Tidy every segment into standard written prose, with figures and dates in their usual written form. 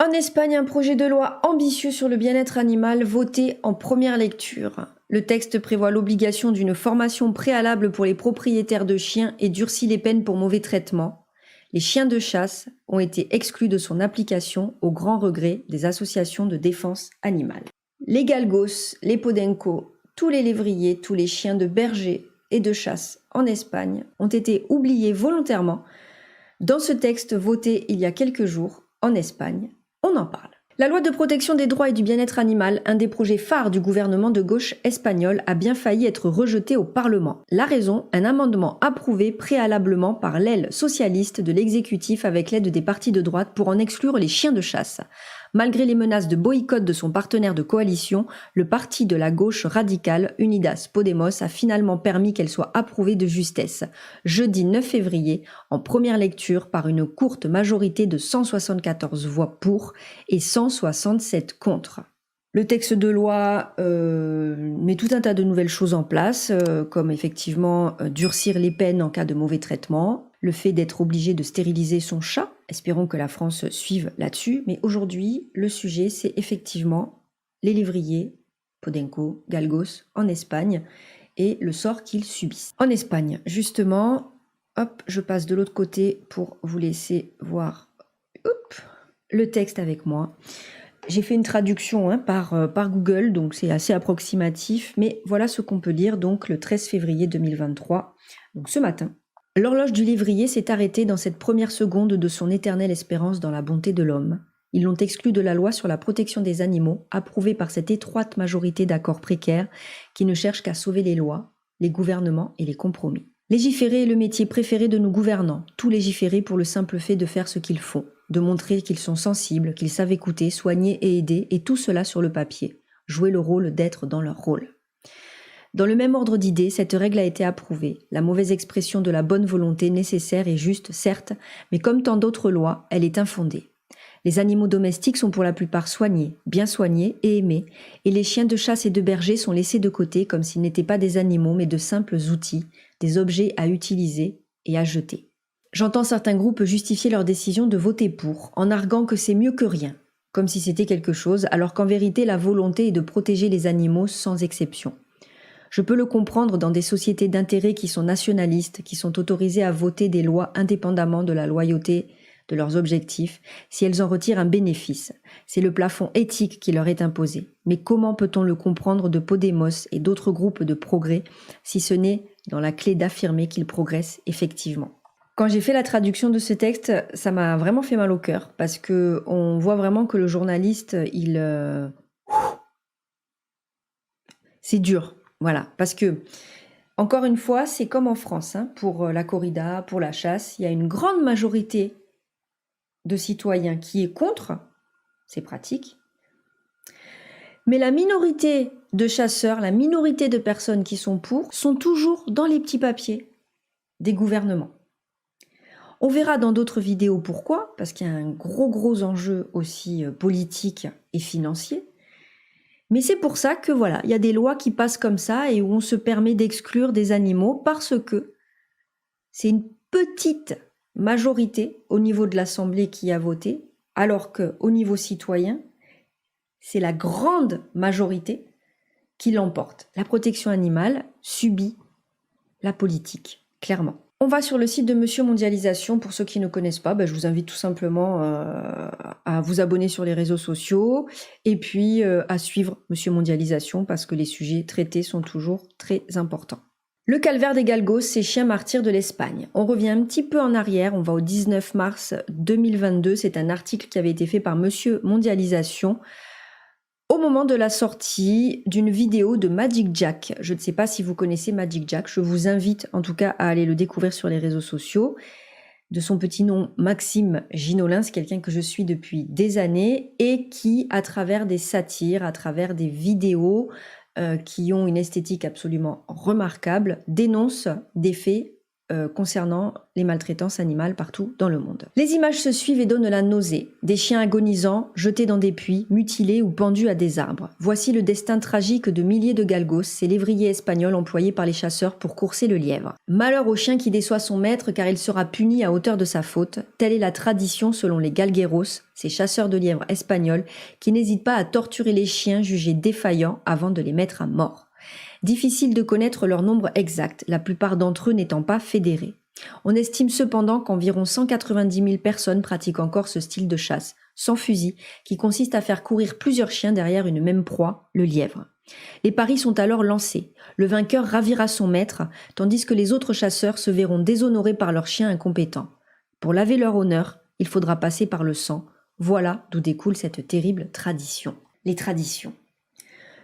En Espagne, un projet de loi ambitieux sur le bien-être animal voté en première lecture. Le texte prévoit l'obligation d'une formation préalable pour les propriétaires de chiens et durcit les peines pour mauvais traitement. Les chiens de chasse ont été exclus de son application au grand regret des associations de défense animale. Les galgos, les podenco, tous les lévriers, tous les chiens de berger et de chasse en Espagne ont été oubliés volontairement dans ce texte voté il y a quelques jours en Espagne. On en parle. La loi de protection des droits et du bien-être animal, un des projets phares du gouvernement de gauche espagnol, a bien failli être rejeté au Parlement. La raison, un amendement approuvé préalablement par l'aile socialiste de l'exécutif avec l'aide des partis de droite pour en exclure les chiens de chasse. Malgré les menaces de boycott de son partenaire de coalition, le parti de la gauche radicale, Unidas Podemos, a finalement permis qu'elle soit approuvée de justesse, jeudi 9 février, en première lecture par une courte majorité de 174 voix pour et 167 contre. Le texte de loi met tout un tas de nouvelles choses en place, comme effectivement durcir les peines en cas de mauvais traitement, le fait d'être obligé de stériliser son chat. Espérons que la France suive là-dessus. Mais aujourd'hui, le sujet, c'est effectivement les lévriers, podenco, galgos, en Espagne, et le sort qu'ils subissent. En Espagne, justement, hop, je passe de l'autre côté pour vous laisser voir le texte avec moi. J'ai fait une traduction par Google, donc c'est assez approximatif, mais voilà ce qu'on peut lire donc le 13 février 2023, donc ce matin. L'horloge du lévrier s'est arrêtée dans cette première seconde de son éternelle espérance dans la bonté de l'homme. Ils l'ont exclu de la loi sur la protection des animaux, approuvée par cette étroite majorité d'accords précaires qui ne cherchent qu'à sauver les lois, les gouvernements et les compromis. Légiférer est le métier préféré de nos gouvernants, tout légiférer pour le simple fait de faire ce qu'ils font, de montrer qu'ils sont sensibles, qu'ils savent écouter, soigner et aider, et tout cela sur le papier, jouer le rôle d'être dans leur rôle. Dans le même ordre d'idées, cette règle a été approuvée, la mauvaise expression de la bonne volonté nécessaire et juste, certes, mais comme tant d'autres lois, elle est infondée. Les animaux domestiques sont pour la plupart soignés, bien soignés et aimés, et les chiens de chasse et de berger sont laissés de côté comme s'ils n'étaient pas des animaux mais de simples outils, des objets à utiliser et à jeter. J'entends certains groupes justifier leur décision de voter pour, en arguant que c'est mieux que rien, comme si c'était quelque chose, alors qu'en vérité la volonté est de protéger les animaux sans exception. Je peux le comprendre dans des sociétés d'intérêt qui sont nationalistes, qui sont autorisées à voter des lois indépendamment de la loyauté de leurs objectifs, si elles en retirent un bénéfice. C'est le plafond éthique qui leur est imposé. Mais comment peut-on le comprendre de Podemos et d'autres groupes de progrès, si ce n'est dans la clé d'affirmer qu'ils progressent effectivement? Quand j'ai fait la traduction de ce texte, ça m'a vraiment fait mal au cœur, parce que on voit vraiment que le journaliste, c'est dur. Voilà, parce que, encore une fois, c'est comme en France, pour la corrida, pour la chasse, il y a une grande majorité de citoyens qui est contre, c'est pratique, mais la minorité de chasseurs, la minorité de personnes qui sont pour, sont toujours dans les petits papiers des gouvernements. On verra dans d'autres vidéos pourquoi, parce qu'il y a un gros enjeu aussi politique et financier. Mais c'est pour ça que voilà, il y a des lois qui passent comme ça et où on se permet d'exclure des animaux parce que c'est une petite majorité au niveau de l'Assemblée qui a voté, alors qu'au niveau citoyen, c'est la grande majorité qui l'emporte. La protection animale subit la politique, clairement. On va sur le site de Monsieur Mondialisation. Pour ceux qui ne connaissent pas, je vous invite tout simplement à vous abonner sur les réseaux sociaux et puis à suivre Monsieur Mondialisation parce que les sujets traités sont toujours très importants. Le calvaire des galgos, ces chiens martyrs de l'Espagne. On revient un petit peu en arrière, on va au 19 mars 2022. C'est un article qui avait été fait par Monsieur Mondialisation au moment de la sortie d'une vidéo de Magic Jack. Je ne sais pas si vous connaissez Magic Jack, je vous invite en tout cas à aller le découvrir sur les réseaux sociaux. De son petit nom Maxime Ginolin, c'est quelqu'un que je suis depuis des années et qui, à travers des satires, à travers des vidéos qui ont une esthétique absolument remarquable, dénonce des faits concernant les maltraitances animales partout dans le monde. Les images se suivent et donnent la nausée. Des chiens agonisants, jetés dans des puits, mutilés ou pendus à des arbres. Voici le destin tragique de milliers de galgos, ces lévriers espagnols employés par les chasseurs pour courser le lièvre. Malheur au chien qui déçoit son maître car il sera puni à hauteur de sa faute. Telle est la tradition selon les galgueros, ces chasseurs de lièvres espagnols qui n'hésitent pas à torturer les chiens jugés défaillants avant de les mettre à mort. Difficile de connaître leur nombre exact, la plupart d'entre eux n'étant pas fédérés. On estime cependant qu'environ 190 000 personnes pratiquent encore ce style de chasse, sans fusil, qui consiste à faire courir plusieurs chiens derrière une même proie, le lièvre. Les paris sont alors lancés. Le vainqueur ravira son maître, tandis que les autres chasseurs se verront déshonorés par leurs chiens incompétents. Pour laver leur honneur, il faudra passer par le sang. Voilà d'où découle cette terrible tradition. Les traditions.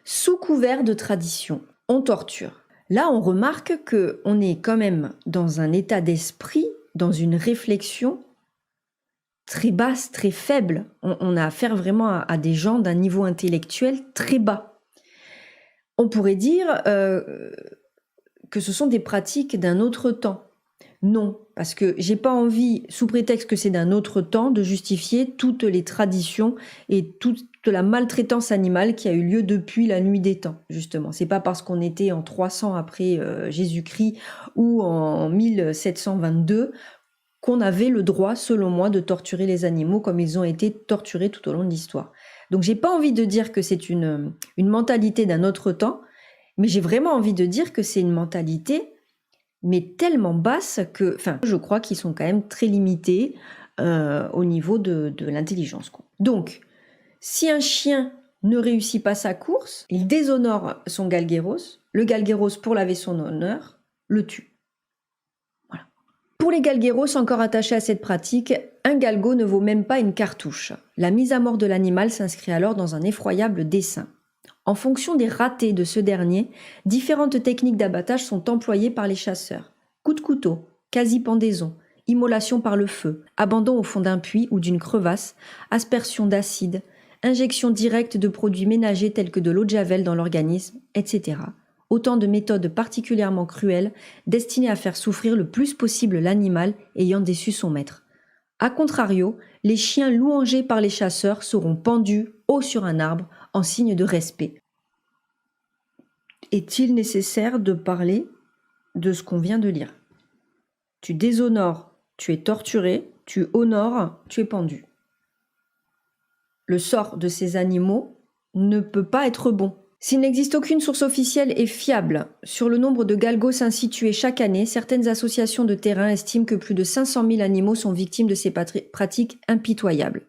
Sous couvert de tradition, on torture. Là, on remarque qu'on est quand même dans un état d'esprit, dans une réflexion très basse, très faible. On a affaire vraiment à des gens d'un niveau intellectuel très bas. On pourrait dire que ce sont des pratiques d'un autre temps. Non, parce que j'ai pas envie, sous prétexte que c'est d'un autre temps, de justifier toutes les traditions et toute la maltraitance animale qui a eu lieu depuis la nuit des temps, justement. C'est pas parce qu'on était en 300 après Jésus-Christ ou en 1722 qu'on avait le droit, selon moi, de torturer les animaux comme ils ont été torturés tout au long de l'histoire. Donc j'ai pas envie de dire que c'est une mentalité d'un autre temps, mais j'ai vraiment envie de dire que c'est une mentalité mais tellement basse que, je crois qu'ils sont quand même très limités au niveau de l'intelligence, quoi. Donc, si un chien ne réussit pas sa course, il déshonore son galgueros, le galgueros, pour laver son honneur, le tue. Voilà. Pour les galgueros encore attachés à cette pratique, un galgo ne vaut même pas une cartouche. La mise à mort de l'animal s'inscrit alors dans un effroyable dessein. En fonction des ratés de ce dernier, différentes techniques d'abattage sont employées par les chasseurs. Coup de couteau, quasi-pendaison, immolation par le feu, abandon au fond d'un puits ou d'une crevasse, aspersion d'acide, injection directe de produits ménagers tels que de l'eau de javel dans l'organisme, etc. Autant de méthodes particulièrement cruelles destinées à faire souffrir le plus possible l'animal ayant déçu son maître. A contrario, les chiens louangés par les chasseurs seront pendus haut sur un arbre en signe de respect. Est-il nécessaire de parler de ce qu'on vient de lire ? Tu déshonores, tu es torturé, tu honores, tu es pendu. Le sort de ces animaux ne peut pas être bon. S'il n'existe aucune source officielle et fiable sur le nombre de galgos ainsi tués chaque année, certaines associations de terrain estiment que plus de 500 000 animaux sont victimes de ces pratiques impitoyables.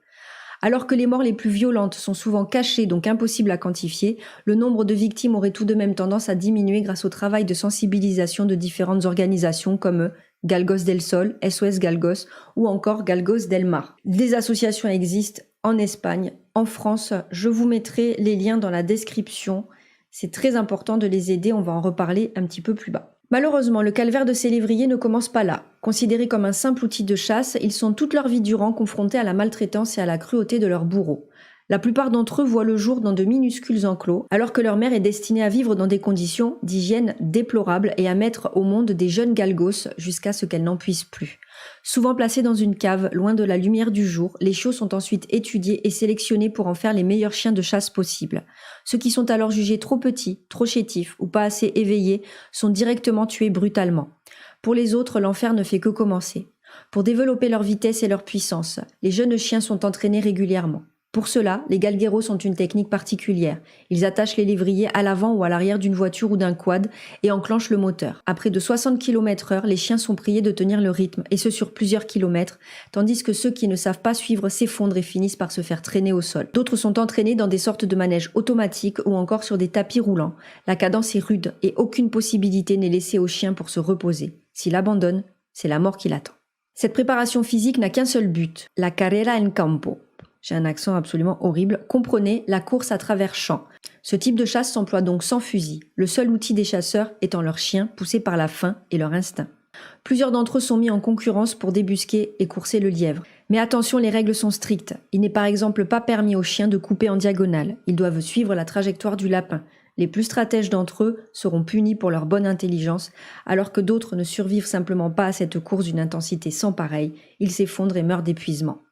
Alors que les morts les plus violentes sont souvent cachées, donc impossibles à quantifier, le nombre de victimes aurait tout de même tendance à diminuer grâce au travail de sensibilisation de différentes organisations comme Galgos del Sol, SOS Galgos ou encore Galgos del Mar. Des associations existent en Espagne, en France. Je vous mettrai les liens dans la description. C'est très important de les aider, on va en reparler un petit peu plus bas. Malheureusement, le calvaire de ces lévriers ne commence pas là. Considérés comme un simple outil de chasse, ils sont toute leur vie durant confrontés à la maltraitance et à la cruauté de leurs bourreaux. La plupart d'entre eux voient le jour dans de minuscules enclos, alors que leur mère est destinée à vivre dans des conditions d'hygiène déplorables et à mettre au monde des jeunes galgos jusqu'à ce qu'elles n'en puissent plus. Souvent placés dans une cave, loin de la lumière du jour, les chiots sont ensuite étudiés et sélectionnés pour en faire les meilleurs chiens de chasse possibles. Ceux qui sont alors jugés trop petits, trop chétifs ou pas assez éveillés sont directement tués brutalement. Pour les autres, l'enfer ne fait que commencer. Pour développer leur vitesse et leur puissance, les jeunes chiens sont entraînés régulièrement. Pour cela, les galgueros ont une technique particulière. Ils attachent les lévriers à l'avant ou à l'arrière d'une voiture ou d'un quad et enclenchent le moteur. À près de 60 km/h, les chiens sont priés de tenir le rythme, et ce sur plusieurs kilomètres, tandis que ceux qui ne savent pas suivre s'effondrent et finissent par se faire traîner au sol. D'autres sont entraînés dans des sortes de manèges automatiques ou encore sur des tapis roulants. La cadence est rude et aucune possibilité n'est laissée aux chiens pour se reposer. S'il abandonne, c'est la mort qui l'attend. Cette préparation physique n'a qu'un seul but, la carrera en campo. J'ai un accent absolument horrible. Comprenez la course à travers champs. Ce type de chasse s'emploie donc sans fusil, le seul outil des chasseurs étant leurs chiens poussés par la faim et leur instinct. Plusieurs d'entre eux sont mis en concurrence pour débusquer et courser le lièvre. Mais attention, les règles sont strictes. Il n'est par exemple pas permis aux chiens de couper en diagonale. Ils doivent suivre la trajectoire du lapin. Les plus stratèges d'entre eux seront punis pour leur bonne intelligence, alors que d'autres ne survivent simplement pas à cette course d'une intensité sans pareille. Ils s'effondrent et meurent d'épuisement.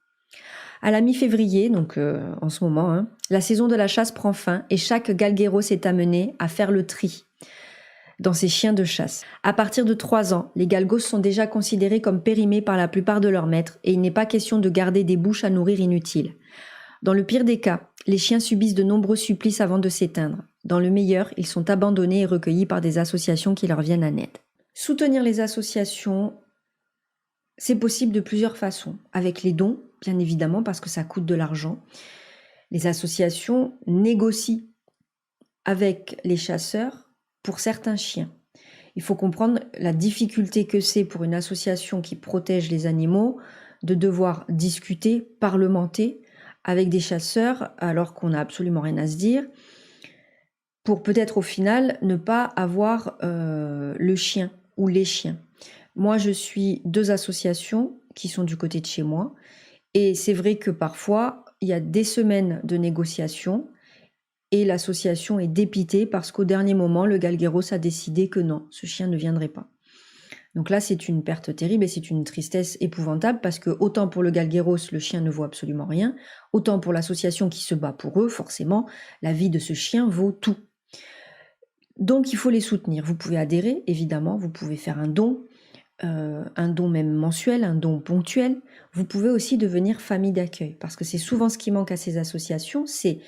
À la mi-février, donc en ce moment, la saison de la chasse prend fin et chaque galgueros est amené à faire le tri dans ses chiens de chasse. À partir de 3 ans, les galgos sont déjà considérés comme périmés par la plupart de leurs maîtres et il n'est pas question de garder des bouches à nourrir inutiles. Dans le pire des cas, les chiens subissent de nombreux supplices avant de s'éteindre. Dans le meilleur, ils sont abandonnés et recueillis par des associations qui leur viennent en aide. Soutenir les associations, c'est possible de plusieurs façons. Avec les dons, bien évidemment, parce que ça coûte de l'argent. Les associations négocient avec les chasseurs pour certains chiens. Il faut comprendre la difficulté que c'est pour une association qui protège les animaux de devoir discuter, parlementer avec des chasseurs alors qu'on n'a absolument rien à se dire, pour peut-être au final ne pas avoir le chien ou les chiens. Moi, je suis 2 associations qui sont du côté de chez moi, et c'est vrai que parfois, il y a des semaines de négociations, et l'association est dépitée parce qu'au dernier moment, le galgueros a décidé que non, ce chien ne viendrait pas. Donc là, c'est une perte terrible et c'est une tristesse épouvantable parce que autant pour le galgueros, le chien ne vaut absolument rien, autant pour l'association qui se bat pour eux, forcément, la vie de ce chien vaut tout. Donc il faut les soutenir. Vous pouvez adhérer, évidemment, vous pouvez faire un don même mensuel, un don ponctuel. Vous pouvez aussi devenir famille d'accueil parce que c'est souvent ce qui manque à ces associations, c'est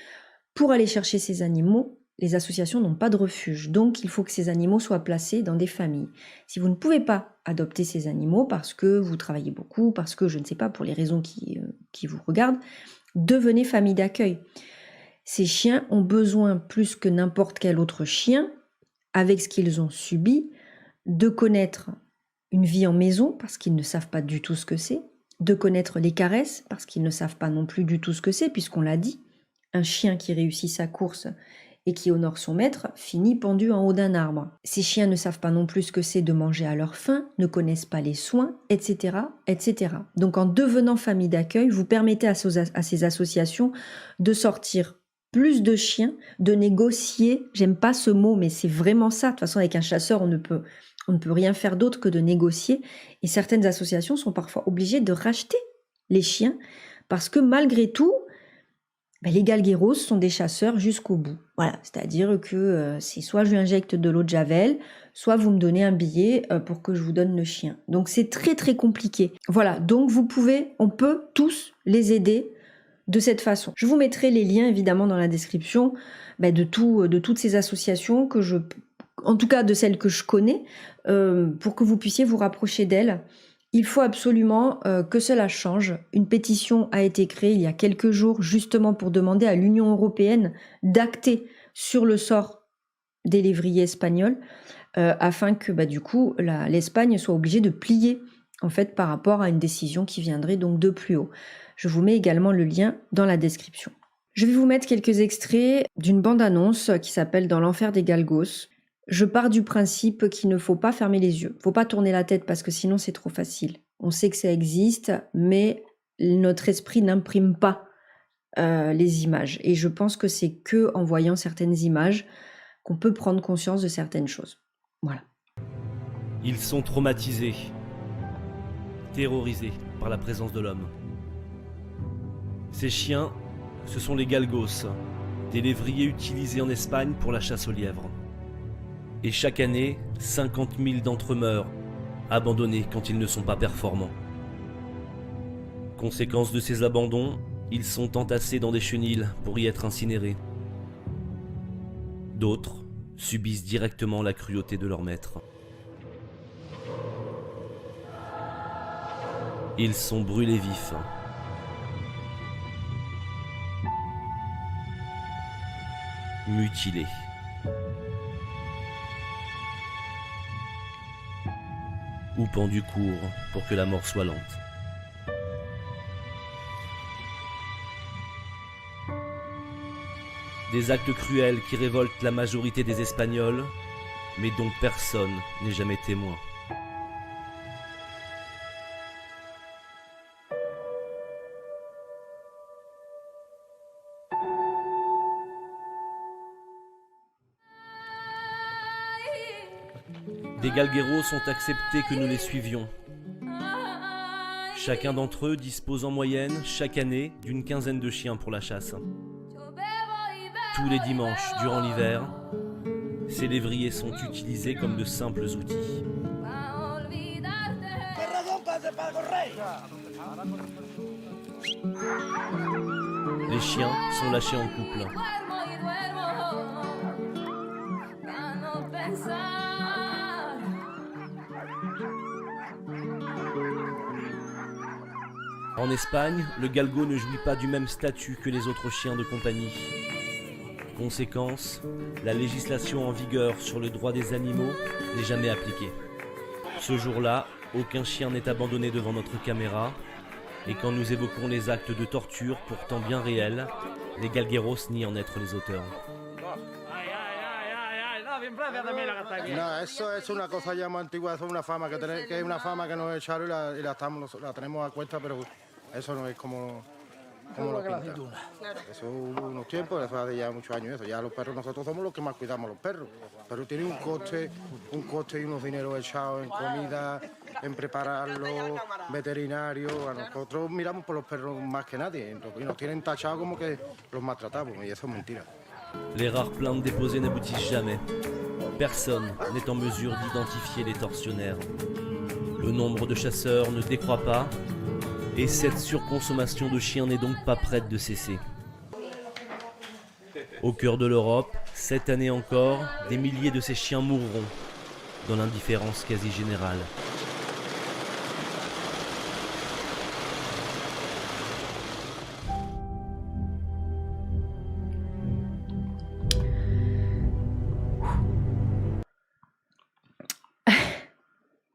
pour aller chercher ces animaux, les associations n'ont pas de refuge, donc il faut que ces animaux soient placés dans des familles. Si vous ne pouvez pas adopter ces animaux parce que vous travaillez beaucoup, parce que je ne sais pas, pour les raisons qui vous regardent, devenez famille d'accueil. Ces chiens ont besoin, plus que n'importe quel autre chien, avec ce qu'ils ont subi, de connaître une vie en maison, parce qu'ils ne savent pas du tout ce que c'est, de connaître les caresses, parce qu'ils ne savent pas non plus du tout ce que c'est, puisqu'on l'a dit, un chien qui réussit sa course et qui honore son maître finit pendu en haut d'un arbre. Ces chiens ne savent pas non plus ce que c'est de manger à leur faim, ne connaissent pas les soins, etc., etc. Donc en devenant famille d'accueil, vous permettez à ces associations de sortir plus de chiens, de négocier, j'aime pas ce mot, mais c'est vraiment ça. De toute façon, avec un chasseur, on ne peut rien faire d'autre que de négocier. Et certaines associations sont parfois obligées de racheter les chiens parce que malgré tout, les galgueros sont des chasseurs jusqu'au bout. Voilà, c'est-à-dire que c'est soit je lui injecte de l'eau de javel, soit vous me donnez un billet pour que je vous donne le chien. Donc c'est très très compliqué. Voilà, donc on peut tous les aider de cette façon. Je vous mettrai les liens évidemment dans la description de toutes ces associations en tout cas de celles que je connais, pour que vous puissiez vous rapprocher d'elles. Il faut absolument que cela change. Une pétition a été créée il y a quelques jours justement pour demander à l'Union européenne d'acter sur le sort des lévriers espagnols afin que du coup l'Espagne soit obligée de plier en fait par rapport à une décision qui viendrait donc de plus haut. Je vous mets également le lien dans la description. Je vais vous mettre quelques extraits d'une bande-annonce qui s'appelle Dans l'enfer des galgos. Je pars du principe qu'il ne faut pas fermer les yeux. Il ne faut pas tourner la tête parce que sinon c'est trop facile. On sait que ça existe, mais notre esprit n'imprime pas les images. Et je pense que c'est que en voyant certaines images qu'on peut prendre conscience de certaines choses. Voilà. Ils sont traumatisés, terrorisés par la présence de l'homme. Ces chiens, ce sont les galgos, des lévriers utilisés en Espagne pour la chasse aux lièvres. Et chaque année, 50 000 d'entre eux meurent, abandonnés quand ils ne sont pas performants. Conséquence de ces abandons, ils sont entassés dans des chenils pour y être incinérés. D'autres subissent directement la cruauté de leur maître. Ils sont brûlés vifs. Mutilés. Ou pendus court pour que la mort soit lente. Des actes cruels qui révoltent la majorité des Espagnols, mais dont personne n'est jamais témoin. Des galgueros ont accepté que nous les suivions. Chacun d'entre eux dispose en moyenne, chaque année, d'une quinzaine de chiens pour la chasse. Tous les dimanches, durant l'hiver, ces lévriers sont utilisés comme de simples outils. Les chiens sont lâchés en couple. En Espagne, le galgo ne jouit pas du même statut que les autres chiens de compagnie. Conséquence, la législation en vigueur sur le droit des animaux n'est jamais appliquée. Ce jour-là, aucun chien n'est abandonné devant notre caméra, et quand nous évoquons les actes de torture pourtant bien réels, les galgueros nient en être les auteurs. No, eso es una cosa ya más antigua, eso es una fama que es una fama que nos echaron y la tenemos a cuenta, pero eso no es como lo pintan. Eso hubo unos tiempos, eso hace ya muchos años eso. Ya los perros, nosotros somos los que más cuidamos los perros, pero tiene un coste y unos dineros echados en comida, en prepararlos, veterinarios. A nosotros miramos por los perros más que nadie y nos tienen tachados como que los maltratamos y eso es mentira. Les rares plaintes déposées n'aboutissent jamais. Personne n'est en mesure d'identifier les tortionnaires. Le nombre de chasseurs ne décroît pas, et cette surconsommation de chiens n'est donc pas prête de cesser. Au cœur de l'Europe, cette année encore, des milliers de ces chiens mourront, dans l'indifférence quasi générale.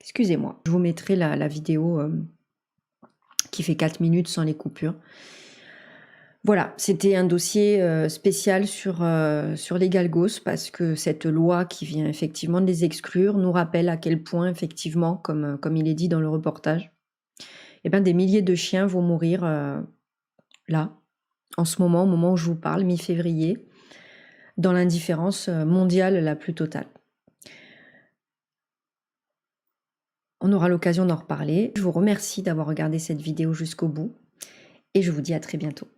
Excusez-moi, je vous mettrai la vidéo qui fait 4 minutes sans les coupures. Voilà, c'était un dossier spécial sur les galgos parce que cette loi qui vient effectivement de les exclure nous rappelle à quel point effectivement, comme il est dit dans le reportage, eh ben, des milliers de chiens vont mourir là, en ce moment, au moment où je vous parle, mi-février, dans l'indifférence mondiale la plus totale. On aura l'occasion d'en reparler. Je vous remercie d'avoir regardé cette vidéo jusqu'au bout et je vous dis à très bientôt.